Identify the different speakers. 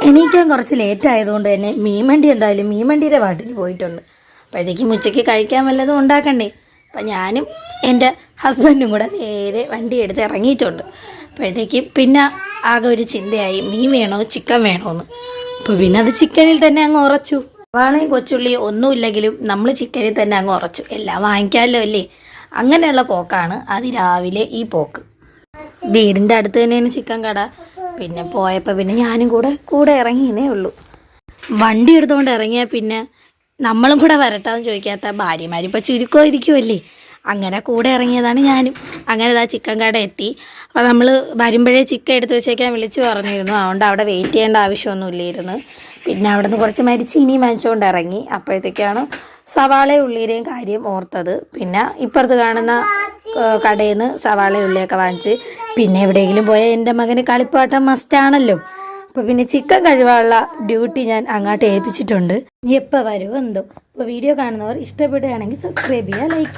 Speaker 1: എണീക്കാൻ കുറച്ച് ലേറ്റ് ആയതുകൊണ്ട് തന്നെ മീൻവണ്ടി എന്തായാലും മീൻവണ്ടിയുടെ പാട്ടിന് പോയിട്ടുണ്ട്. അപ്പോഴത്തേക്കും ഉച്ചയ്ക്ക് കഴിക്കാൻ വല്ലതും ഉണ്ടാക്കണ്ടേ. അപ്പം ഞാനും എൻ്റെ ഹസ്ബൻഡും കൂടെ നേരെ വണ്ടി എടുത്ത് ഇറങ്ങിയിട്ടുണ്ട്. അപ്പോഴത്തേക്കും പിന്നെ ആകെ ഒരു ചിന്തയായി, മീൻ വേണോ ചിക്കൻ വേണോ എന്ന്. അപ്പോൾ പിന്നെ അത് ചിക്കനിൽ തന്നെ അങ്ങ് ഉറച്ചു. സവാളയും കൊച്ചുള്ളിയും ഒന്നുമില്ലെങ്കിലും നമ്മൾ ചിക്കനിൽ തന്നെ അങ്ങ് ഉറച്ചു. എല്ലാം വാങ്ങിക്കാമല്ലോ അല്ലേ. അങ്ങനെയുള്ള പോക്കാണ് അതിരാവിലെ ഈ പോക്ക്. വീടിൻ്റെ അടുത്ത് തന്നെയാണ് ചിക്കൻ കട. പിന്നെ പോയപ്പോൾ പിന്നെ ഞാനും കൂടെ ഇറങ്ങിയെന്നേ ഉള്ളൂ. വണ്ടി എടുത്തുകൊണ്ട് ഇറങ്ങിയാൽ പിന്നെ നമ്മളും കൂടെ വരട്ടാന്ന് ചോദിക്കാത്ത ഭാര്യമാരിപ്പോൾ ചുരുക്കമായിരിക്കുമല്ലേ. അങ്ങനെ കൂടെ ഇറങ്ങിയതാണ് ഞാനും. അങ്ങനെ ഇതാ ചിക്കൻ കട എത്തി. അപ്പോൾ നമ്മൾ വരുമ്പോഴേ ചിക്കൻ എടുത്ത് വെച്ചേക്കാൻ വിളിച്ചു പറഞ്ഞിരുന്നു. അതുകൊണ്ട് അവിടെ വെയിറ്റ് ചെയ്യേണ്ട ആവശ്യമൊന്നുമില്ലായിരുന്നു. പിന്നെ അവിടെ നിന്ന് കുറച്ച് മരിച്ചീനി വാങ്ങിച്ചുകൊണ്ട് ഇറങ്ങി. അപ്പോഴത്തേക്കാണ് സവാള ഉള്ളിയുടെയും കാര്യം ഓർത്തത്. പിന്നെ ഇപ്പുറത്ത് കാണുന്ന കടയിൽ നിന്ന് സവാള ഉള്ളിയൊക്കെ വാങ്ങിച്ച്, പിന്നെ എവിടെയെങ്കിലും പോയാൽ എൻ്റെ മകന് കളിപ്പാട്ടം മസ്റ്റാണല്ലോ. അപ്പോൾ പിന്നെ ചിക്കൻ കഴുകാനുള്ള ഡ്യൂട്ടി ഞാൻ അങ്ങോട്ട് ഏൽപ്പിച്ചിട്ടുണ്ട്. എപ്പോൾ വരുമോ എന്തോ. അപ്പോൾ വീഡിയോ കാണുന്നവർ ഇഷ്ടപ്പെടുകയാണെങ്കിൽ സബ്സ്ക്രൈബ് ചെയ്യുക, ലൈക്ക് ചെയ്യുക.